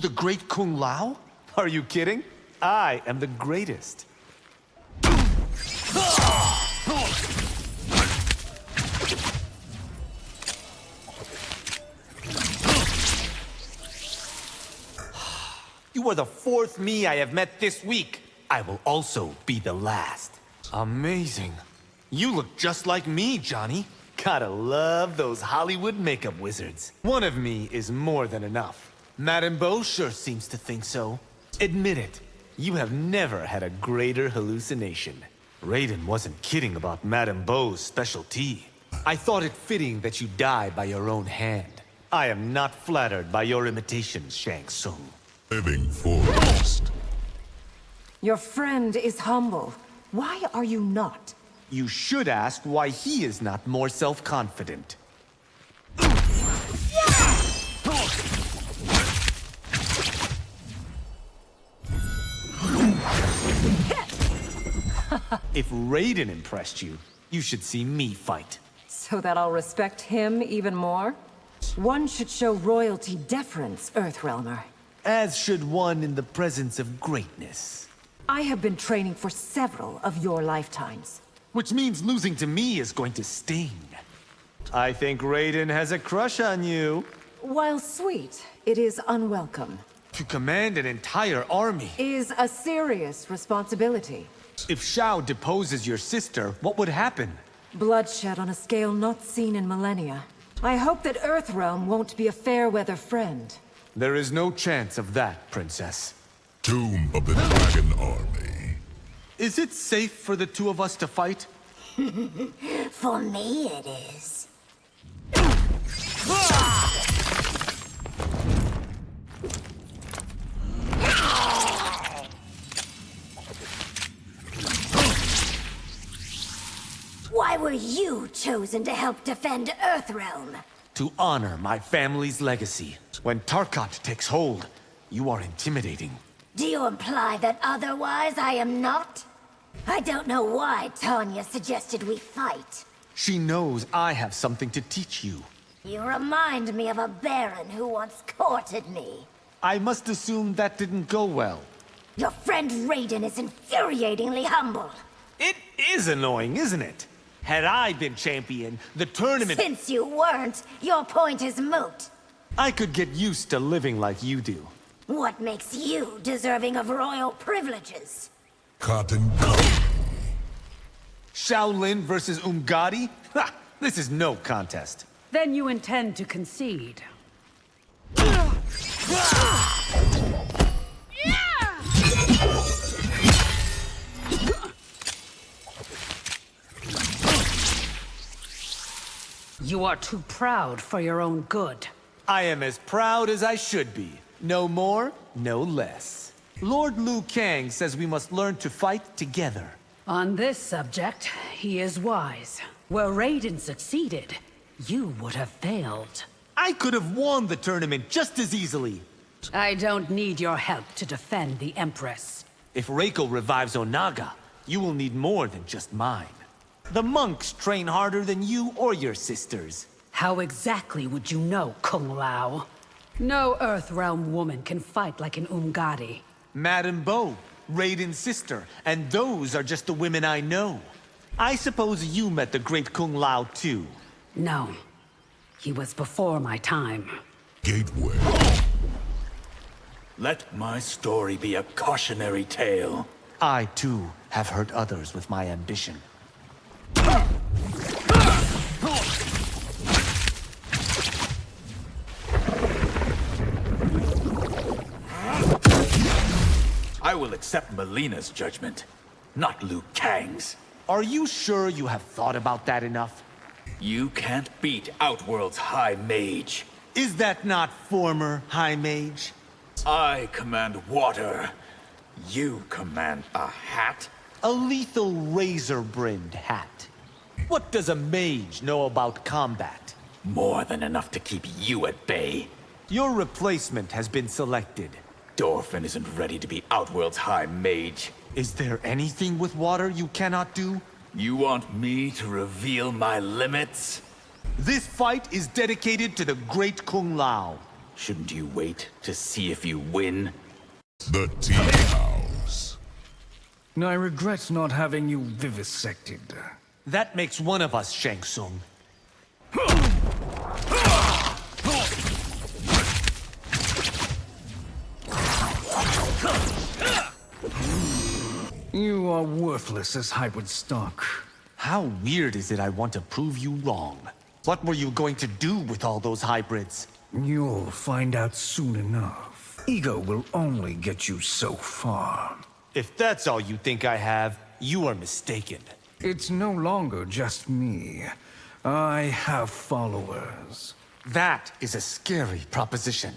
the great Kung Lao? Are you kidding? I am the greatest. You are the fourth me I have met this week. I will also be the last. Amazing. You look just like me, Johnny. Gotta love those Hollywood makeup wizards. One of me is more than enough. Madame Beau sure seems to think so. Admit it, you have never had a greater hallucination. Raiden wasn't kidding about Madame Beau's special tea. I thought it fitting that you die by your own hand. I am not flattered by your imitations, Shang Tsung. Living forest. Your friend is humble. Why are you not? You should ask why he is not more self-confident. If Raiden impressed you, you should see me fight. So that I'll respect him even more? One should show royalty deference, Earthrealmer. As should one in the presence of greatness. I have been training for several of your lifetimes. Which means losing to me is going to sting. I think Raiden has a crush on you. While sweet, it is unwelcome. To command an entire army. Is a serious responsibility. If Shao deposes your sister, what would happen? Bloodshed on a scale not seen in millennia. I hope that Earthrealm won't be a fair-weather friend. There is no chance of that, Princess. Tomb of the Dragon Army. Is it safe for the two of us to fight? For me, it is. Why were you chosen to help defend Earthrealm? To honor my family's legacy. When Tarkat takes hold, you are intimidating. Do you imply that otherwise I am not? I don't know why Tanya suggested we fight. She knows I have something to teach you. You remind me of a baron who once courted me. I must assume that didn't go well. Your friend Raiden is infuriatingly humble. It is annoying, isn't it? Had I been champion, the tournament... Since you weren't, your point is moot. I could get used to living like you do. What makes you deserving of royal privileges? Cotton Coat. Shaolin versus Umgadi? Ha! This is no contest. Then you intend to concede. You are too proud for your own good. I am as proud as I should be. No more, no less. Lord Liu Kang says we must learn to fight together. On this subject, he is wise. Where Raiden succeeded, you would have failed. I could have won the tournament just as easily. I don't need your help to defend the Empress. If Reiko revives Onaga, you will need more than just mine. The monks train harder than you or your sisters. How exactly would you know, Kung Lao? No Earthrealm woman can fight like an Umgadi. Madame Beau, Raiden's sister, and those are just the women I know. I suppose you met the great Kung Lao too. No. He was before my time. Gateway. Let my story be a cautionary tale. I too have hurt others with my ambition. I will accept Melina's judgment, not Liu Kang's. Are you sure you have thought about that enough? You can't beat Outworld's High Mage. Is that not former High Mage? I command water. You command a hat? A lethal razor-brimmed hat. What does a mage know about combat? More than enough to keep you at bay. Your replacement has been selected. Dorfin isn't ready to be Outworld's High Mage. Is there anything with water you cannot do? You want me to reveal my limits? This fight is dedicated to the great Kung Lao. Shouldn't you wait to see if you win? The tea house. I regret not having you vivisected. That makes one of us, Shang Tsung. You are worthless as hybrid stock. How weird is it I want to prove you wrong? What were you going to do with all those hybrids? You'll find out soon enough. Ego will only get you so far. If that's all you think I have, you are mistaken. It's no longer just me. I have followers. That is a scary proposition.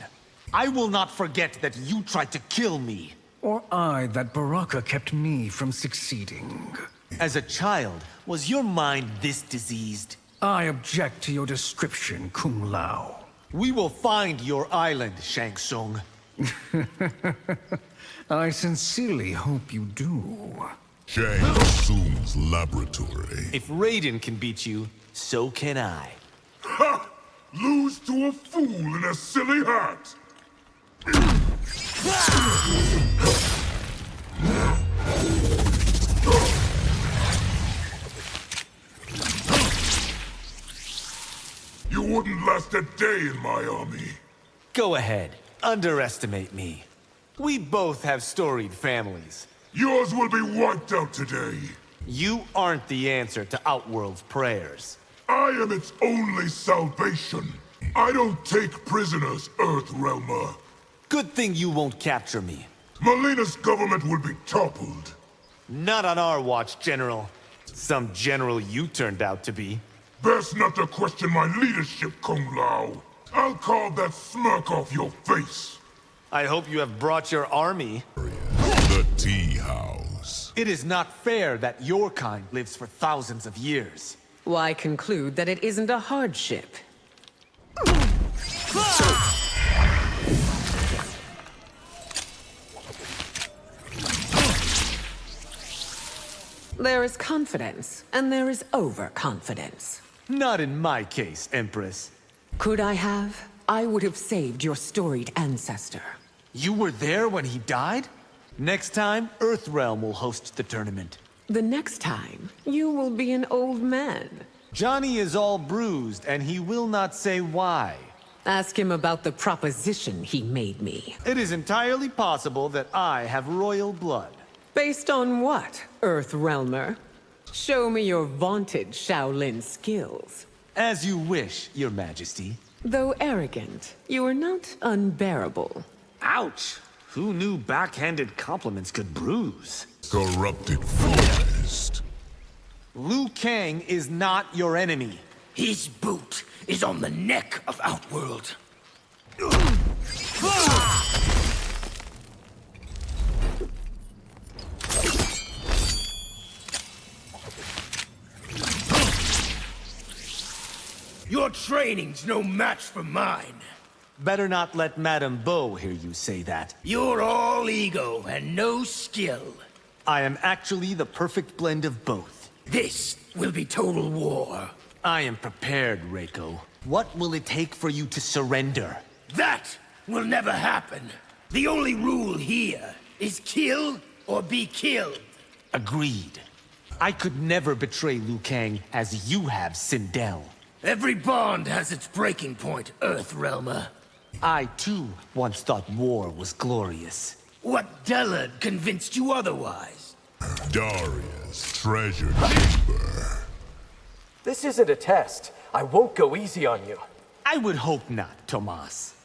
I will not forget that you tried to kill me. Or I that Baraka kept me from succeeding. As a child, was your mind this diseased? I object to your description, Kung Lao. We will find your island, Shang Tsung. I sincerely hope you do. Shang Tsung's laboratory. If Raiden can beat you, so can I. Ha! Lose to a fool in a silly hat! You wouldn't last a day in my army. Go ahead, underestimate me. We both have storied families. Yours will be wiped out today. You aren't the answer to Outworld's prayers. I am its only salvation. I don't take prisoners, Earthrealmer. Good thing you won't capture me. Melina's government will be toppled. Not on our watch, General. Some general you turned out to be. Best not to question my leadership, Kung Lao. I'll carve that smirk off your face. I hope you have brought your army. The tea house. It is not fair that your kind lives for thousands of years. Why conclude that it isn't a hardship? There is confidence, and there is overconfidence. Not in my case, Empress. Could I have? I would have saved your storied ancestor. You were there when he died? Next time, Earthrealm will host the tournament. The next time, you will be an old man. Johnny is all bruised, and he will not say why. Ask him about the proposition he made me. It is entirely possible that I have royal blood. Based on what, Earthrealmer? Show me your vaunted Shaolin skills. As you wish, Your Majesty. Though arrogant, you are not unbearable. Ouch! Who knew backhanded compliments could bruise? Corrupted forest. Liu Kang is not your enemy. His boot is on the neck of Outworld. Your training's no match for mine. Better not let Madame Beau hear you say that. You're all ego and no skill. I am actually the perfect blend of both. This will be total war. I am prepared, Reiko. What will it take for you to surrender? That will never happen. The only rule here is kill or be killed. Agreed. I could never betray Liu Kang as you have Sindel. Every bond has its breaking point, Earthrealmer. I, too, once thought war was glorious. What dullard convinced you otherwise? Daria's treasure chamber. This isn't a test. I won't go easy on you. I would hope not, Tomas.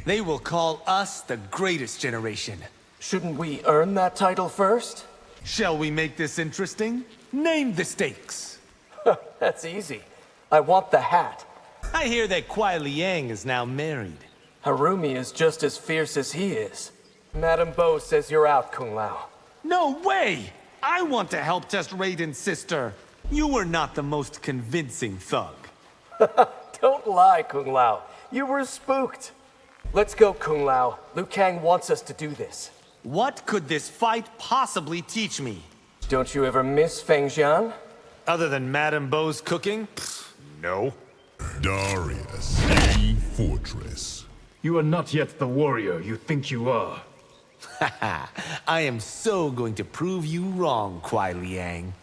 They will call us the greatest generation. Shouldn't we earn that title first? Shall we make this interesting? Name the stakes. That's easy. I want the hat. I hear that Kuai Liang is now married. Harumi is just as fierce as he is. Madame Beau says you're out, Kung Lao. No way! I want to help test Raiden's sister. You were not the most convincing thug. Don't lie, Kung Lao. You were spooked. Let's go, Kung Lao. Liu Kang wants us to do this. What could this fight possibly teach me? Don't you ever miss Feng Jian? Other than Madame Beau's cooking? Pfft, no. Darius, E Fortress. You are not yet the warrior you think you are. I am so going to prove you wrong, Kuai Liang.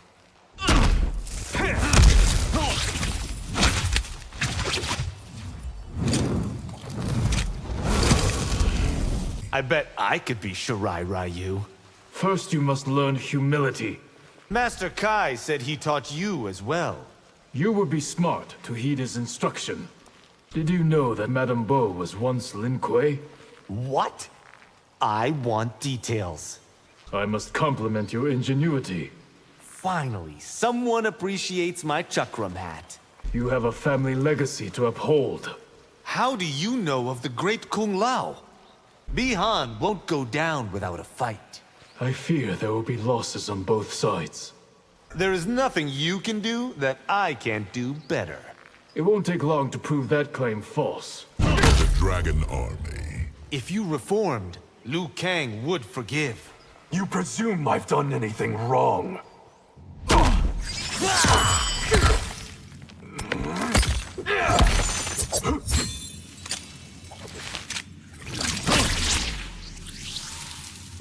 I bet I could be Shirai Ryu. First you must learn humility. Master Kai said he taught you as well. You would be smart to heed his instruction. Did you know that Madame Beau was once Lin Kuei? What? I want details. I must compliment your ingenuity. Finally, someone appreciates my chakram hat. You have a family legacy to uphold. How do you know of the great Kung Lao? Bihan won't go down without a fight. I fear there will be losses on both sides. There is nothing you can do that I can't do better. It won't take long to prove that claim false. The Dragon Army. If you reformed, Liu Kang would forgive. You presume I've done anything wrong.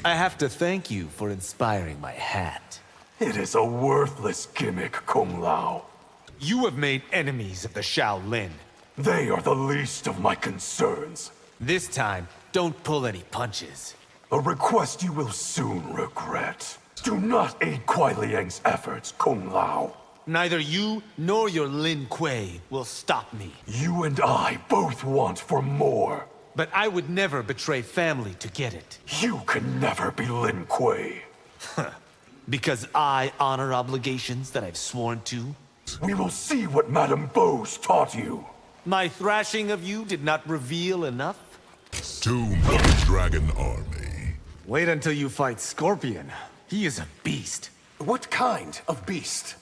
I have to thank you for inspiring my hat. It is a worthless gimmick, Kung Lao. You have made enemies of the Shaolin. They are the least of my concerns. This time, don't pull any punches. A request you will soon regret. Do not aid Kuai Liang's efforts, Kung Lao. Neither you nor your Lin Kuei will stop me. You and I both want for more. But I would never betray family to get it. You can never be Lin Kuei. Because I honor obligations that I've sworn to. We will see what Madame Beau's taught you. My thrashing of you did not reveal enough? Tomb of the Dragon Army. Wait until you fight Scorpion. He is a beast. What kind of beast?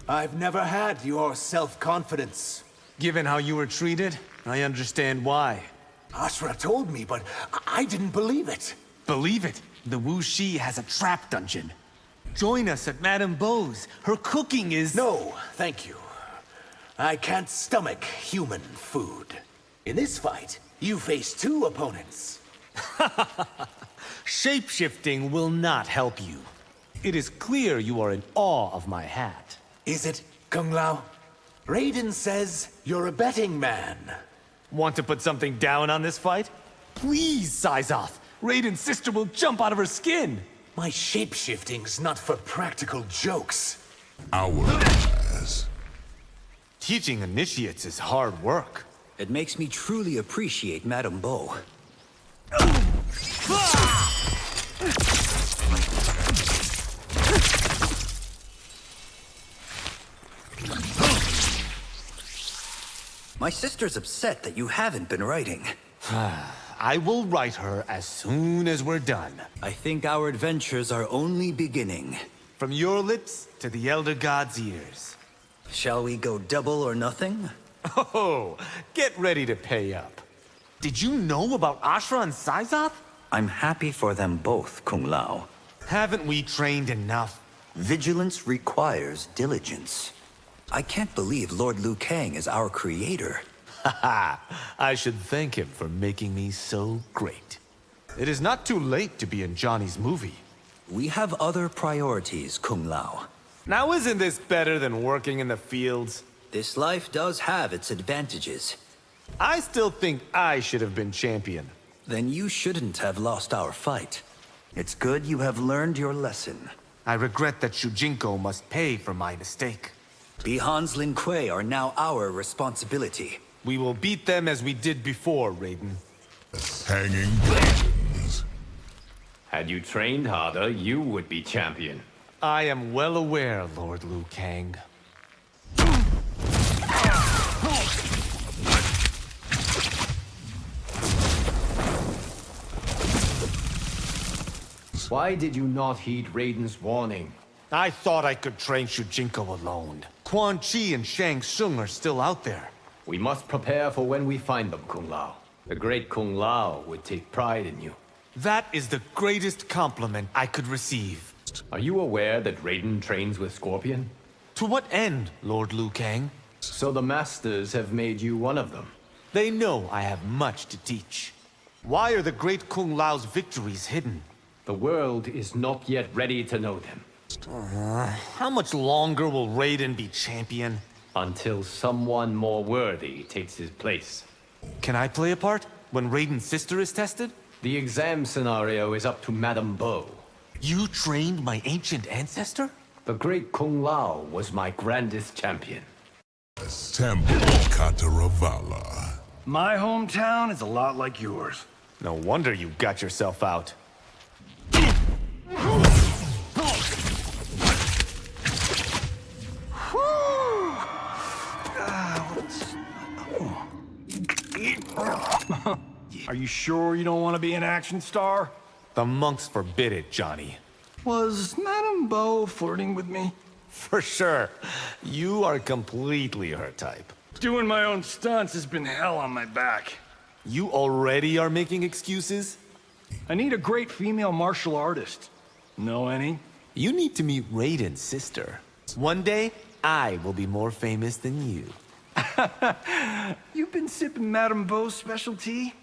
I've never had your self-confidence. Given how you were treated, I understand why. Ashra told me, but I didn't believe it. Believe it, the Wu Shi has a trap dungeon. Join us at Madame Beau's. Her cooking is... No, thank you. I can't stomach human food. In this fight, you face two opponents. Shape-shifting will not help you. It is clear you are in awe of my hat. Is it, Kung Lao? Raiden says you're a betting man. Want to put something down on this fight? Please, Sizoth. Raiden's sister will jump out of her skin. My shape-shifting's not for practical jokes. Hourglass. Teaching initiates is hard work. It makes me truly appreciate Madame Beau. My sister's upset that you haven't been writing. I will write her as soon as we're done. I think our adventures are only beginning. From your lips to the Elder God's ears. Shall we go double or nothing? Oh, get ready to pay up. Did you know about Ashra and Sizoth? I'm happy for them both, Kung Lao. Haven't we trained enough? Vigilance requires diligence. I can't believe Lord Liu Kang is our creator. Haha, I should thank him for making me so great. It is not too late to be in Johnny's movie. We have other priorities, Kung Lao. Now isn't this better than working in the fields? This life does have its advantages. I still think I should have been champion. Then you shouldn't have lost our fight. It's good you have learned your lesson. I regret that Shujinko must pay for my mistake. Bihan's Lin Kuei are now our responsibility. We will beat them as we did before, Raiden. Hanging dragons. Had you trained harder, you would be champion. I am well aware, Lord Liu Kang. Why did you not heed Raiden's warning? I thought I could train Shujinko alone. Quan Chi and Shang Tsung are still out there. We must prepare for when we find them, Kung Lao. The great Kung Lao would take pride in you. That is the greatest compliment I could receive. Are you aware that Raiden trains with Scorpion? To what end, Lord Liu Kang? So the Masters have made you one of them. They know I have much to teach. Why are the great Kung Lao's victories hidden? The world is not yet ready to know them. How much longer will Raiden be champion? Until someone more worthy takes his place. Can I play a part when Raiden's sister is tested? The exam scenario is up to Madame Bo. You trained my ancient ancestor? The great Kung Lao was my grandest champion. Temple Kataravala. My hometown is a lot like yours. No wonder you got yourself out. Are you sure you don't want to be an action star? The monks forbid it, Johnny. Was Madame Bo flirting with me? For sure. You are completely her type. Doing my own stunts has been hell on my back. You already are making excuses? I need a great female martial artist. Know any? You need to meet Raiden's sister. One day, I will be more famous than you. You've been sipping Madame Bo's specialty?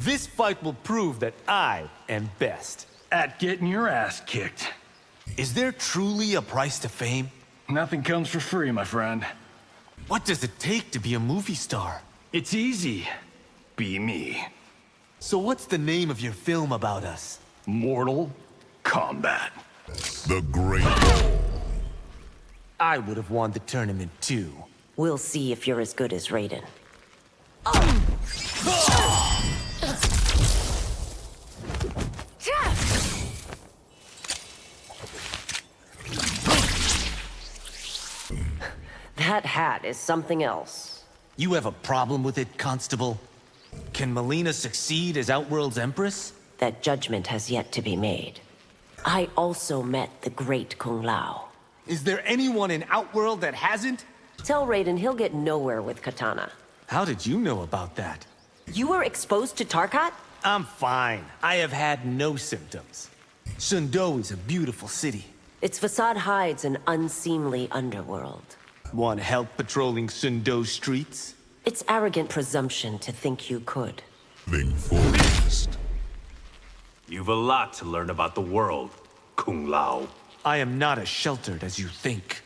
This fight will prove that I am best. At getting your ass kicked. Is there truly a price to fame? Nothing comes for free, my friend. What does it take to be a movie star? It's easy. Be me. So what's the name of your film about us? Mortal Kombat. The Great Ball. I would have won the tournament too. We'll see if you're as good as Raiden. That hat is something else. You have a problem with it, Constable? Can Melina succeed as Outworld's Empress? That judgment has yet to be made. I also met the great Kung Lao. Is there anyone in Outworld that hasn't? Tell Raiden he'll get nowhere with Katana. How did you know about that? You were exposed to Tarkat? I'm fine. I have had no symptoms. Sundo is a beautiful city. Its facade hides an unseemly underworld. Want help patrolling Sundo's streets? It's arrogant presumption to think you could. Think forest. You've a lot to learn about the world, Kung Lao. I am not as sheltered as you think.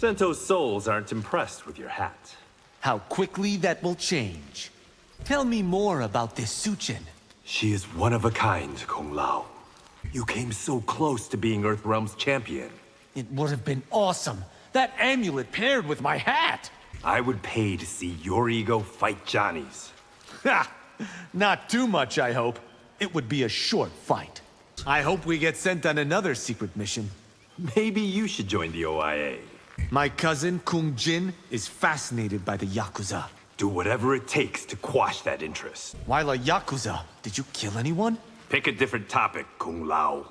Sento's souls aren't impressed with your hat. How quickly that will change. Tell me more about this Suchin. She is one of a kind, Kung Lao. You came so close to being Earthrealm's champion. It would have been awesome. That amulet paired with my hat. I would pay to see your ego fight Johnny's. Ha! Not too much, I hope. It would be a short fight. I hope we get sent on another secret mission. Maybe you should join the OIA. My cousin, Kung Jin, is fascinated by the Yakuza. Do whatever it takes to quash that interest. While a Yakuza, did you kill anyone? Pick a different topic, Kung Lao.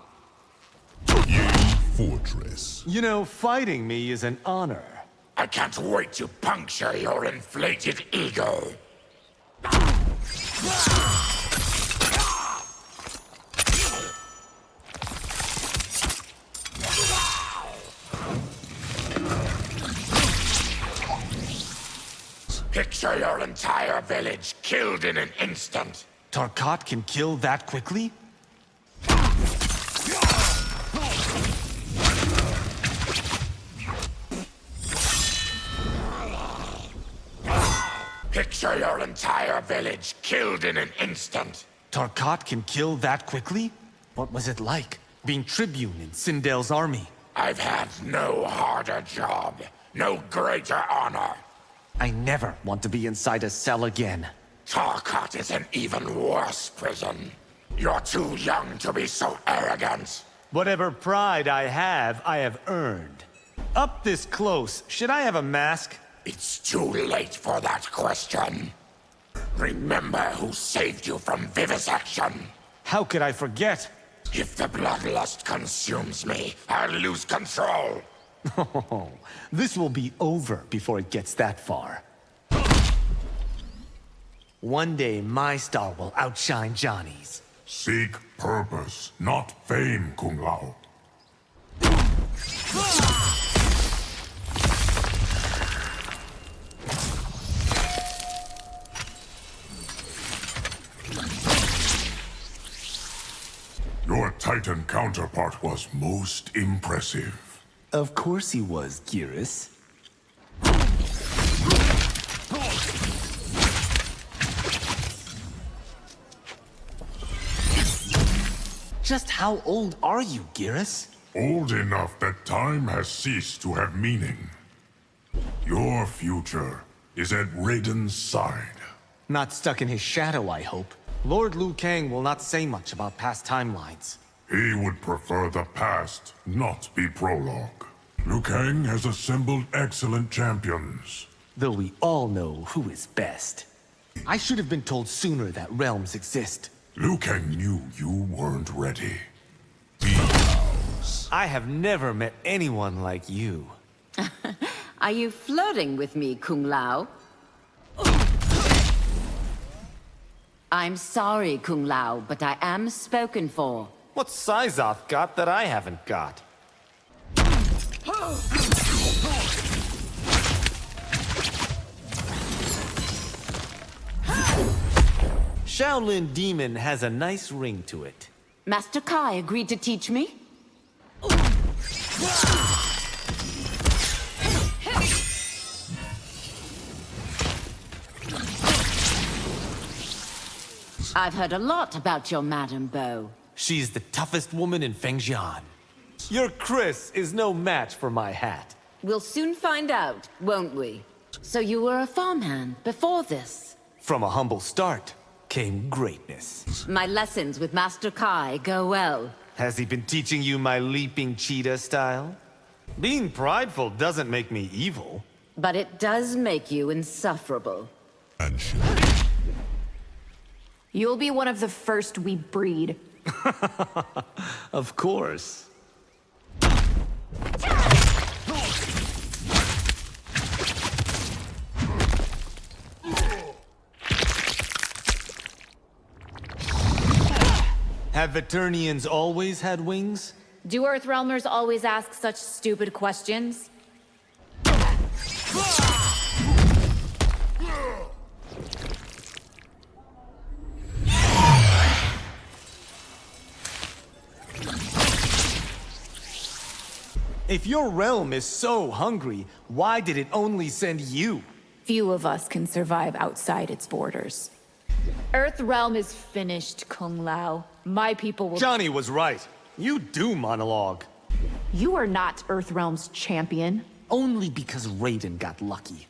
Fortress. You know, fighting me is an honor. I can't wait to puncture your inflated ego. Picture your entire village killed in an instant. Tarkat can kill that quickly? Picture your entire village killed in an instant. Tarkat can kill that quickly? What was it like, being tribune in Sindel's army? I've had no harder job, no greater honor. I never want to be inside a cell again. Tarkat is an even worse prison. You're too young to be so arrogant. Whatever pride I have earned. Up this close, should I have a mask? It's too late for that question. Remember who saved you from vivisection. How could I forget? If the bloodlust consumes me, I'll lose control. This will be over before it gets that far. One day, my star will outshine Johnny's. Seek purpose, not fame, Kung Lao. Your Titan counterpart was most impressive. Of course he was, Geras. Just how old are you, Geras? Old enough that time has ceased to have meaning. Your future is at Raiden's side. Not stuck in his shadow, I hope. Lord Liu Kang will not say much about past timelines. He would prefer the past not be prologue. Liu Kang has assembled excellent champions. Though we all know who is best. I should have been told sooner that realms exist. Liu Kang knew you weren't ready. I have never met anyone like you. Are you flirting with me, Kung Lao? I'm sorry, Kung Lao, but I am spoken for. What's Syzoth got that I haven't got? Shaolin Demon has a nice ring to it. Master Kai agreed to teach me? I've heard a lot about your Madame Bo. She's the toughest woman in Fengjian. Your Chris is no match for my hat. We'll soon find out, won't we? So you were a farmhand before this? From a humble start came greatness. My lessons with Master Kai go well. Has he been teaching you my leaping cheetah style? Being prideful doesn't make me evil. But it does make you insufferable. You'll be one of the first we breed. Of course. Have Eternians always had wings? Do Earthrealmers always ask such stupid questions? If your realm is so hungry, why did it only send you? Few of us can survive outside its borders. Earthrealm is finished, Kung Lao. My people will— Johnny was right. You do monologue. You are not Earthrealm's champion. Only because Raiden got lucky.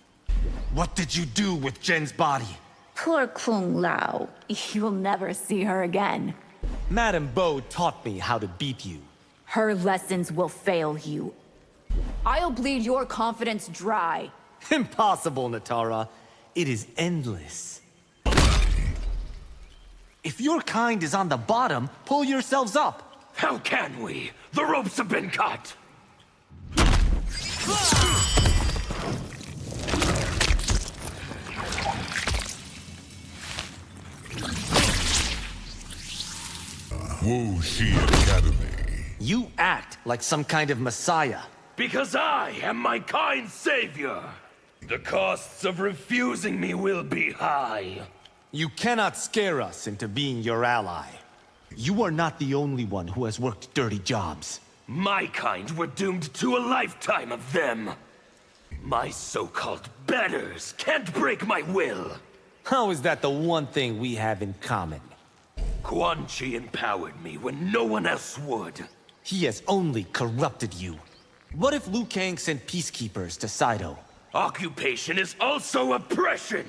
What did you do with Jen's body? Poor Kung Lao. You'll never see her again. Madame Bo taught me how to beat you. Her lessons will fail you. I'll bleed your confidence dry. Impossible, Natara. It is endless. If your kind is on the bottom, pull yourselves up. How can we? The ropes have been cut! Wu Shi Academy. You act like some kind of messiah. Because I am my kind savior. The costs of refusing me will be high. You cannot scare us into being your ally. You are not the only one who has worked dirty jobs. My kind were doomed to a lifetime of them. My so-called betters can't break my will. How is that the one thing we have in common? Quan Chi empowered me when no one else would. He has only corrupted you. What if Liu Kang sent peacekeepers to Saido? Occupation is also oppression,